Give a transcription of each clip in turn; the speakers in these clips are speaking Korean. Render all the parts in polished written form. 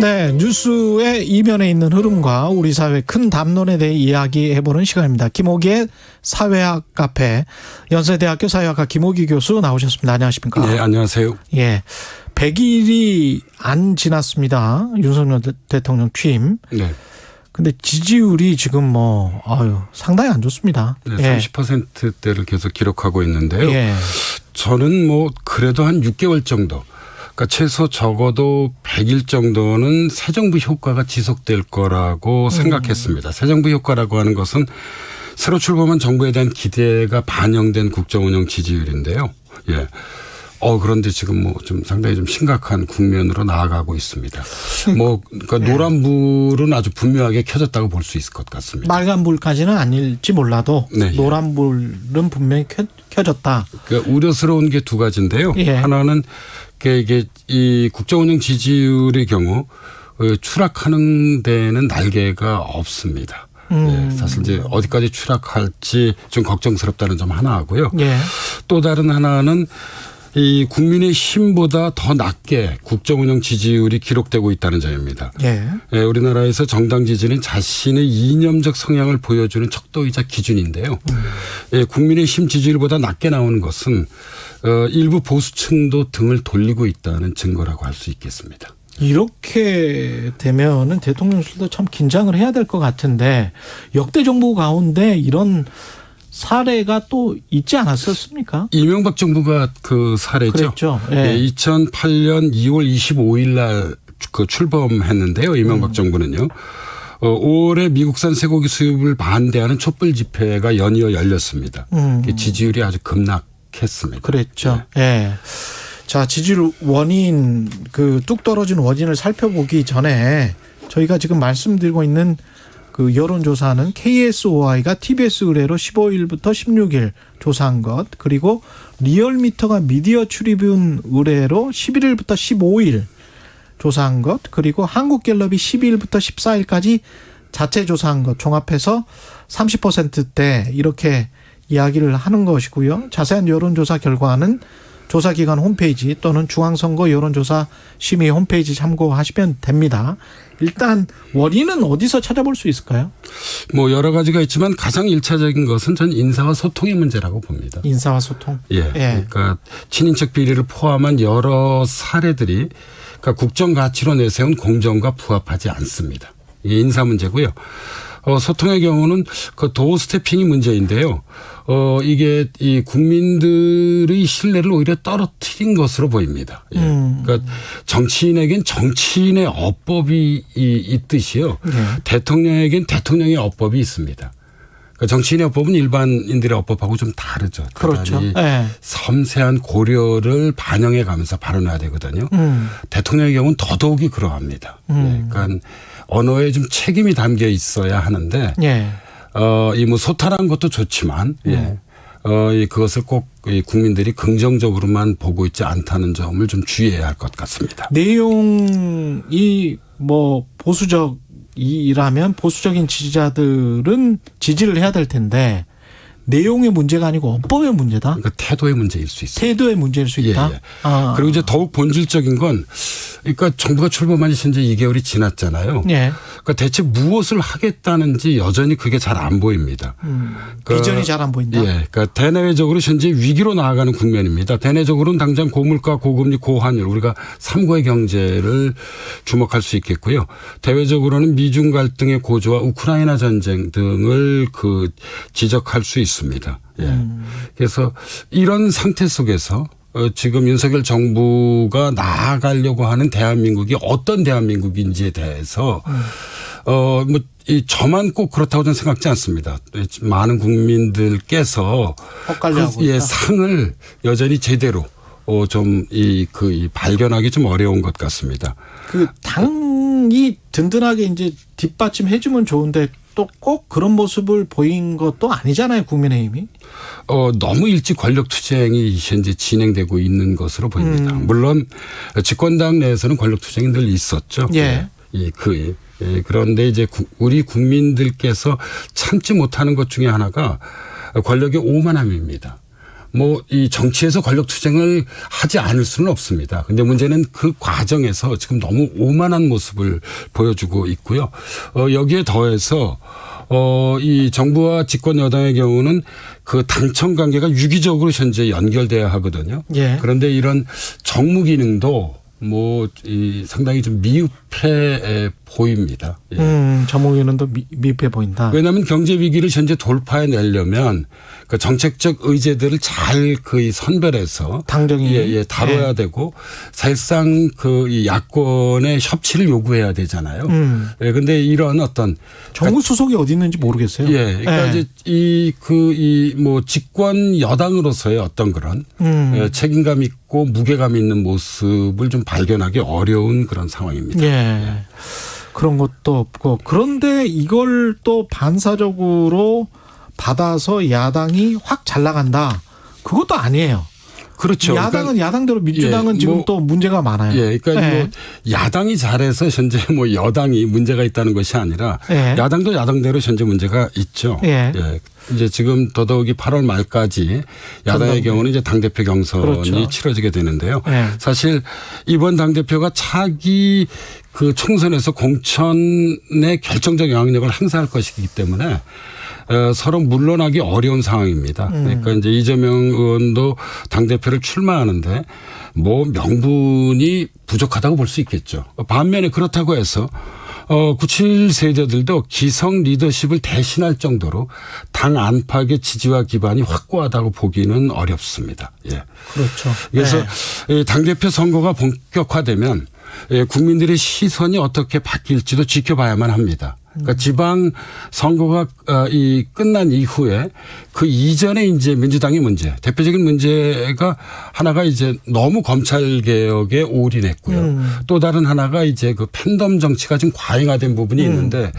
네, 뉴스의 이면에 있는 흐름과 우리 사회 큰 담론에 대해 이야기해보는 시간입니다. 김옥기의 사회학 카페, 연세대학교 사회학과 김옥기 교수 나오셨습니다. 안녕하십니까? 네, 안녕하세요. 예, 100일이 안 지났습니다. 윤석열 대통령 취임. 네. 근데 지지율이 지금 상당히 안 좋습니다. 네, 예. 30%대를 계속 기록하고 있는데요. 예. 저는 그래도 한 6개월 정도, 그러니까 최소 적어도 100일 정도는 새 정부 효과가 지속될 거라고 생각했습니다. 새 정부 효과라고 하는 것은 새로 출범한 정부에 대한 기대가 반영된 국정운영 지지율인데요. 예. 그런데 지금 좀 상당히 좀 심각한 국면으로 나아가고 있습니다. 그러니까 노란불은 아주 분명하게 켜졌다고 볼 수 있을 것 같습니다. 빨간불까지는 아닐지 몰라도 네, 노란불은 분명히 켜졌다. 그러니까 우려스러운 게 두 가지인데요. 예. 하나는 이게 이 국정운영 지지율의 경우 추락하는 데는 날개가 없습니다. 예, 사실 이제 어디까지 추락할지 좀 걱정스럽다는 점 하나 하고요. 예. 또 다른 하나는 이 국민의 힘보다 더 낮게 국정운영 지지율이 기록되고 있다는 점입니다. 예. 예, 우리나라에서 정당 지지는 자신의 이념적 성향을 보여주는 척도이자 기준인데요. 예, 국민의 힘 지지율보다 낮게 나오는 것은 일부 보수층도 등을 돌리고 있다는 증거라고 할 수 있겠습니다. 이렇게 되면은 대통령실도 참 긴장을 해야 될 것 같은데 역대 정부 가운데 이런 사례가 또 있지 않았었습니까? 이명박 정부가 그 사례죠. 그랬죠. 예. 예, 2008년 2월 25일 날 출범했는데요. 이명박 정부는요. 5월에 미국산 쇠고기 수입을 반대하는 촛불 집회가 연이어 열렸습니다. 지지율이 아주 급락했습니다. 그랬죠. 예. 자, 지지율 원인, 뚝 떨어진 원인을 살펴보기 전에 저희가 지금 말씀드리고 있는 그 여론조사는 KSOI가 TBS 의뢰로 15일부터 16일 조사한 것, 그리고 리얼미터가 미디어 트리뷴 의뢰로 11일부터 15일 조사한 것, 그리고 한국갤럽이 12일부터 14일까지 자체 조사한 것 총합해서 30%대 이렇게 이야기를 하는 것이고요. 자세한 여론조사 결과는 조사기관 홈페이지 또는 중앙선거 여론조사 심의 홈페이지 참고하시면 됩니다. 일단 원인은 어디서 찾아볼 수 있을까요? 여러 가지가 있지만 가장 1차적인 것은 전 인사와 소통의 문제라고 봅니다. 인사와 소통? 예. 그러니까 친인척 비리를 포함한 여러 사례들이 그러니까 국정 가치로 내세운 공정과 부합하지 않습니다. 이게 인사 문제고요. 소통의 경우는 그 도어 스태핑이 문제인데요. 이게 이 국민들의 신뢰를 오히려 떨어뜨린 것으로 보입니다. 예. 그러니까 정치인에겐 정치인의 어법이 있듯이요. 대통령에겐 대통령의 어법이 있습니다. 그러니까 정치인의 어법은 일반인들의 어법하고 좀 다르죠. 그렇죠. 섬세한 고려를 반영해 가면서 발언해야 되거든요. 대통령의 경우는 더더욱이 그러합니다. 그러니까 언어에 좀 책임이 담겨 있어야 하는데, 소탈한 것도 좋지만, 그것을 꼭 국민들이 긍정적으로만 보고 있지 않다는 점을 좀 주의해야 할 것 같습니다. 내용이 보수적이라면 보수적인 지지자들은 지지를 해야 될 텐데, 내용의 문제가 아니고 어법의 문제다? 그러니까 태도의 문제일 수 있습니다. 태도의 문제일 수 있다? 그리고 이제 더욱 본질적인 건 그러니까 정부가 출범한 지 이제 2개월이 지났잖아요. 그러니까 대체 무엇을 하겠다는지 여전히 그게 잘 안 보입니다. 비전이 잘 안 보인다? 그러니까 대내외적으로 현재 위기로 나아가는 국면입니다. 대내적으로는 당장 고물가, 고금리, 고환율 우리가 3고의 경제를 주목할 수 있겠고요. 대외적으로는 미중 갈등의 고조와 우크라이나 전쟁 등을 지적할 수 있습니다. 그래서 이런 상태 속에서 지금 윤석열 정부가 나아가려고 하는 대한민국이 어떤 대한민국인지에 대해서 저만 꼭 그렇다고 저는 생각지 않습니다. 많은 국민들께서 상을 여전히 제대로 발견하기 좀 어려운 것 같습니다. 당이 든든하게 이제 뒷받침해주면 좋은데 또 꼭 그런 모습을 보인 것도 아니잖아요, 국민의힘이. 너무 일찍 권력 투쟁이 현재 진행되고 있는 것으로 보입니다. 물론 집권당 내에서는 권력 투쟁이 늘 있었죠. 그런데 이제 우리 국민들께서 참지 못하는 것 중에 하나가 권력의 오만함입니다. 뭐 이 정치에서 권력 투쟁을 하지 않을 수는 없습니다. 근데 문제는 그 과정에서 지금 너무 오만한 모습을 보여주고 있고요. 여기에 더해서 이 정부와 집권 여당의 경우는 그 당청 관계가 유기적으로 현재 연결돼야 하거든요. 예. 그런데 이런 정무 기능도 뭐 이 상당히 좀 미흡해 보입니다. 예. 정무위원도 미흡해 보인다. 왜냐하면 경제 위기를 현재 돌파해내려면 그 정책적 의제들을 잘 그 선별해서 당정이 다뤄야 되고 사실상 그 이 야권의 협치를 요구해야 되잖아요. 그런데 이런 어떤 정무 수석이 어디 있는지 모르겠어요. 예, 그러니까 이제 이 뭐 집권 여당으로서의 어떤 그런 책임감 있고 무게감 있는 모습을 좀 발견하기 어려운 그런 상황입니다. 예. 그런 것도 없고 그런데 이걸 또 반사적으로 받아서 야당이 확 잘 나간다. 그것도 아니에요. 그렇죠. 야당은 그러니까 야당대로 민주당은 지금 또 문제가 많아요. 예, 그러니까 뭐 야당이 잘해서 현재 뭐 여당이 문제가 있다는 것이 아니라 야당도 야당대로 현재 문제가 있죠. 예. 이제 지금 더더욱이 8월 말까지 야당의 경우는 이제 당대표 경선이 그렇죠. 치러지게 되는데요. 사실 이번 당대표가 차기 그 총선에서 공천의 결정적 영향력을 행사할 것이기 때문에 서로 물러나기 어려운 상황입니다. 그러니까 이제 이재명 의원도 당대표를 출마하는데 뭐 명분이 부족하다고 볼 수 있겠죠. 반면에 그렇다고 해서 97 세대들도 기성 리더십을 대신할 정도로 당 안팎의 지지와 기반이 확고하다고 보기는 어렵습니다. 예. 그렇죠. 그래서 당대표 선거가 본격화되면 국민들의 시선이 어떻게 바뀔지도 지켜봐야만 합니다. 그러니까 지방 선거가 이 끝난 이후에 그 이전에 이제 민주당의 문제, 대표적인 문제가 하나가 이제 너무 검찰 개혁에 올인했고요. 또 다른 하나가 이제 그 팬덤 정치가 좀 과잉화된 부분이 있는데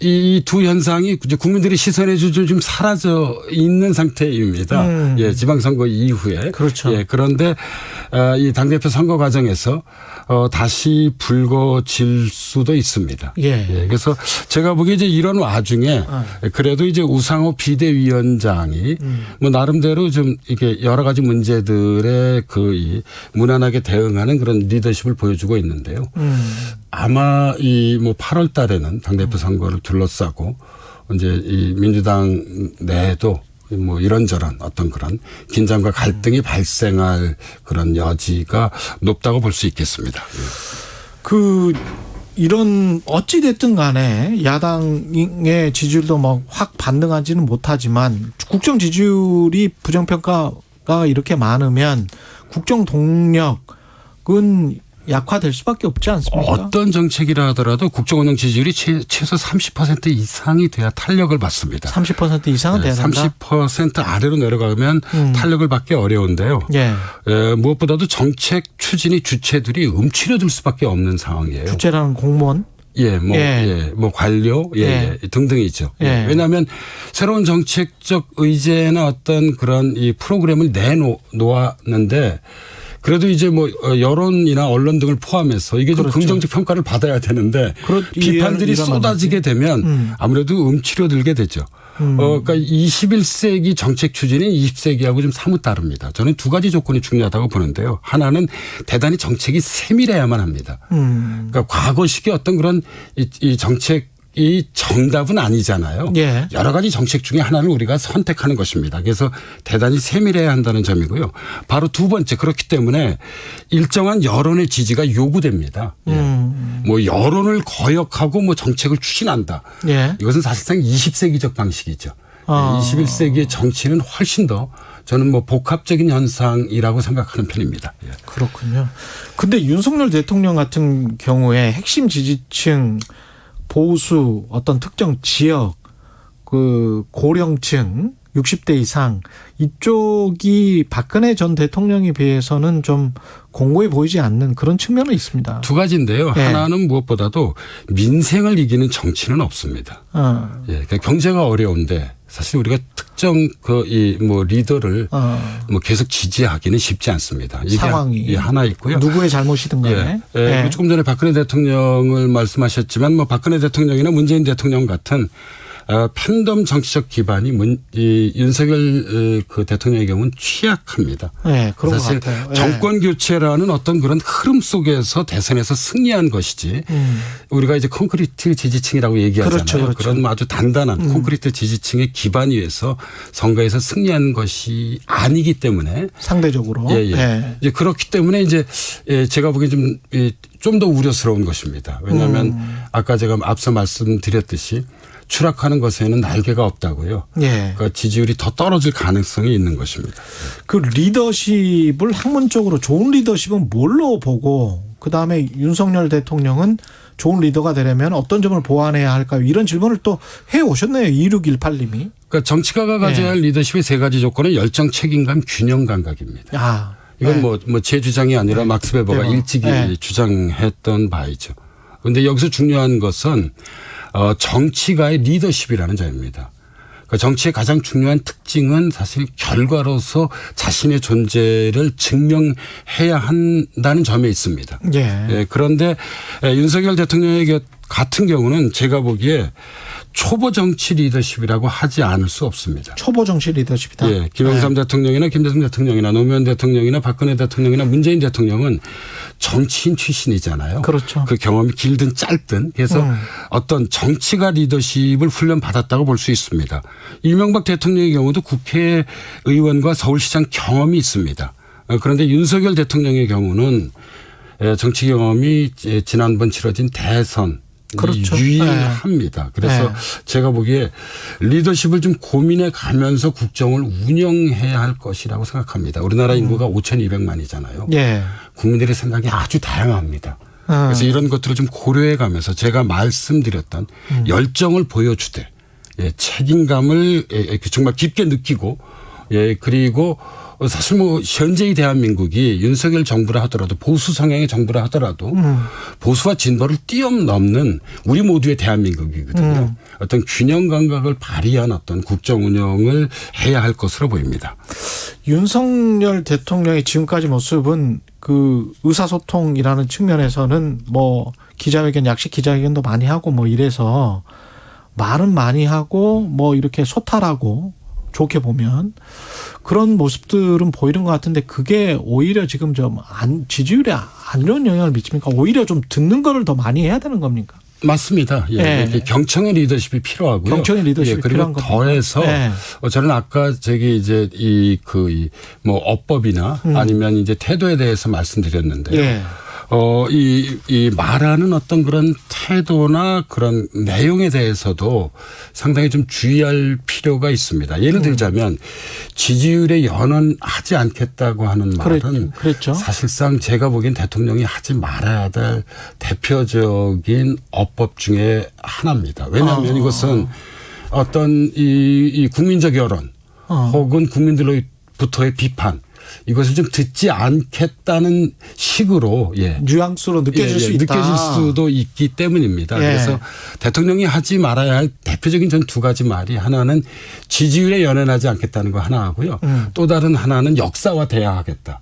이 두 현상이 이제 국민들의 시선에 좀 사라져 있는 상태입니다. 예, 지방선거 이후에. 그렇죠. 예, 그런데 이 당대표 선거 과정에서 다시 불거질 수도 있습니다. 예. 그래서 제가 보기에 이제 이런 와중에 그래도 이제 우상호 비대위원장이 뭐 나름대로 좀 이게 여러 가지 문제들에 이 무난하게 대응하는 그런 리더십을 보여주고 있는데요. 아마 이 뭐 8월 달에는 당대표 선거를 둘러싸고 이제 이 민주당 내에도 뭐 이런저런 어떤 그런 긴장과 갈등이 발생할 그런 여지가 높다고 볼 수 있겠습니다. 이런 어찌 됐든 간에 야당의 지지율도 뭐 확 반등하지는 못하지만 국정 지지율이 부정평가가 이렇게 많으면 국정 동력은 약화될 수밖에 없지 않습니까? 어떤 정책이라 하더라도 국정운영 지지율이 최소 30% 이상이 돼야 탄력을 받습니다. 30% 이상은 돼야 된다? 30% 아래로 내려가면 탄력을 받기 어려운데요. 무엇보다도 정책 추진이 주체들이 움츠려들 수밖에 없는 상황이에요. 주체라는 공무원? 뭐 관료, 등등이죠. 왜냐하면 새로운 정책적 의제나 어떤 그런 이 프로그램을 내놓았는데 그래도 이제 뭐 여론이나 언론 등을 포함해서 이게 좀 긍정적 평가를 받아야 되는데 비판들이 쏟아지게 되면 아무래도 움츠려들게 되죠. 그러니까 21세기 정책 추진이 20세기하고 좀 사뭇 다릅니다. 저는 두 가지 조건이 중요하다고 보는데요. 하나는 대단히 정책이 세밀해야만 합니다. 그러니까 과거식의 어떤 그런 이 정책 이 정답은 아니잖아요. 여러 가지 정책 중에 하나를 우리가 선택하는 것입니다. 그래서 대단히 세밀해야 한다는 점이고요. 바로 두 번째 그렇기 때문에 일정한 여론의 지지가 요구됩니다. 뭐 여론을 거역하고 뭐 정책을 추진한다. 이것은 사실상 20세기적 방식이죠. 21세기의 정치는 훨씬 더 저는 뭐 복합적인 현상이라고 생각하는 편입니다. 그렇군요. 근데 윤석열 대통령 같은 경우에 핵심 지지층 보수 어떤 특정 지역 그 고령층 60대 이상 이쪽이 박근혜 전 대통령에 비해서는 좀 공고해 보이지 않는 그런 측면은 있습니다. 두 가지인데요. 하나는 무엇보다도 민생을 이기는 정치는 없습니다. 그러니까 경제가 어려운데 사실 우리가 특정 뭐 리더를 뭐 계속 지지하기는 쉽지 않습니다. 이게 상황이 하나 있고요. 누구의 잘못이든 간에. 조금 전에 박근혜 대통령을 말씀하셨지만 뭐 박근혜 대통령이나 문재인 대통령 같은 팬덤 정치적 기반이 윤석열 그 대통령의 경우는 취약합니다. 네, 그런 것 사실 같아요. 정권 교체라는 어떤 그런 흐름 속에서 대선에서 승리한 것이지 우리가 이제 콘크리트 지지층이라고 얘기하잖아요. 그렇죠. 그런 아주 단단한 콘크리트 지지층의 기반 위에서 선거에서 승리한 것이 아니기 때문에 상대적으로. 예, 예. 네. 이제 그렇기 때문에 이제 제가 보기엔 좀 더 우려스러운 것입니다. 왜냐하면 아까 제가 앞서 말씀드렸듯이 추락하는 것에는 날개가 없다고요. 예. 그러니까 지지율이 더 떨어질 가능성이 있는 것입니다. 그 리더십을 학문적으로 좋은 리더십은 뭘로 보고 그다음에 윤석열 대통령은 좋은 리더가 되려면 어떤 점을 보완해야 할까요? 이런 질문을 또 해오셨네요. 2618님이. 그러니까 정치가가 가져야 할 리더십의 세 가지 조건은 열정, 책임감, 균형 감각입니다. 아, 이건 네. 뭐 제 주장이 아니라 막스 베버가 베버. 일찍이 네. 주장했던 바이죠. 그런데 여기서 중요한 것은 정치가의 리더십이라는 점입니다. 그러니까 정치의 가장 중요한 특징은 사실 결과로서 자신의 존재를 증명해야 한다는 점에 있습니다. 예. 예, 그런데 윤석열 대통령의 같은 경우는 제가 보기에 초보 정치 리더십이라고 하지 않을 수 없습니다. 초보 정치 리더십이다. 예, 김영삼 대통령이나 김대중 대통령이나 노무현 대통령이나 박근혜 대통령이나 문재인 대통령은 정치인 출신이잖아요. 그렇죠. 그 경험이 길든 짧든 그래서 어떤 정치가 리더십을 훈련받았다고 볼 수 있습니다. 이명박 대통령의 경우도 국회의원과 서울시장 경험이 있습니다. 그런데 윤석열 대통령의 경우는 정치 경험이 지난번 치러진 대선 그렇죠. 유일합니다. 그래서 네. 제가 보기에 리더십을 좀 고민해 가면서 국정을 운영해야 할 것이라고 생각합니다. 우리나라 인구가 5,200만이잖아요. 예. 국민들의 생각이 아주 다양합니다. 그래서 이런 것들을 좀 고려해 가면서 제가 말씀드렸던 열정을 보여주되 책임감을 정말 깊게 느끼고 그리고 사실 뭐 현재의 대한민국이 윤석열 정부라 하더라도 보수 성향의 정부라 하더라도 보수와 진보를 뛰어넘는 우리 모두의 대한민국이거든요. 어떤 균형 감각을 발휘한 어떤 국정 운영을 해야 할 것으로 보입니다. 윤석열 대통령의 지금까지 모습은 그 의사소통이라는 측면에서는 뭐 기자회견, 약식 기자회견도 많이 하고 뭐 이래서 말은 많이 하고 뭐 이렇게 소탈하고 좋게 보면 그런 모습들은 보이는 것 같은데 그게 오히려 지금 좀 지지율에 안 좋은 영향을 미칩니까? 오히려 좀 듣는 거를 더 많이 해야 되는 겁니까? 맞습니다. 예. 네. 경청의 리더십이 필요하고요. 경청의 리더십이 그리고 필요한 겁니다. 더해서 네. 저는 아까 저기 이제 뭐 어법이나 아니면 이제 태도에 대해서 말씀드렸는데요. 예. 이 말하는 어떤 그런 태도나 그런 내용에 대해서도 상당히 좀 주의할 필요가 있습니다. 예를 들자면 지지율에 연연하지 않겠다고 하는 말은 그랬죠. 사실상 제가 보기엔 대통령이 하지 말아야 될 대표적인 어법 중에 하나입니다. 왜냐하면 이것은 어떤 이 국민적 여론 혹은 국민들로부터의 비판 이것을 좀 듣지 않겠다는 식으로 뉘앙스로 느껴질 수 있다. 느껴질 수도 있기 때문입니다. 그래서 대통령이 하지 말아야 할 대표적인 전 두 가지 말이 하나는 지지율에 연연하지 않겠다는 거 하나 하고요. 또 다른 하나는 역사와 대화하겠다.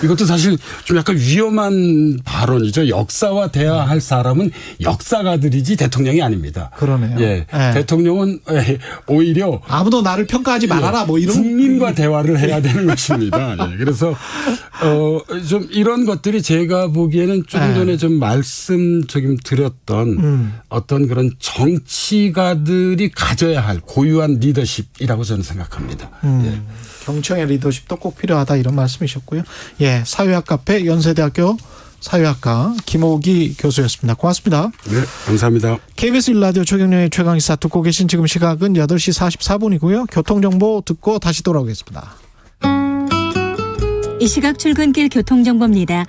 이것도 사실 좀 약간 위험한 발언이죠. 역사와 대화할 사람은 역사가들이지 대통령이 아닙니다. 그러네요. 예. 대통령은 오히려 아무도 나를 평가하지 말아라 뭐 이런 국민과 대화를 해야 되는 것입니다. 예. 그래서 좀 이런 것들이 제가 보기에는 조금 전에 좀 말씀 좀 드렸던 어떤 그런 정치가들이 가져야 할 고유한 리더십이라고 저는 생각합니다. 예. 경청의 리더십도 꼭 필요하다 이런 말씀이셨고요. 예, 사회학 카페 연세대학교 사회학과 김옥희 교수였습니다. 고맙습니다. 네, 감사합니다. KBS 1라디오 최경영의 최강시사 듣고 계신 지금 시각은 8시 44분이고요. 교통정보 듣고 다시 돌아오겠습니다. 이 시각 출근길 교통정보입니다.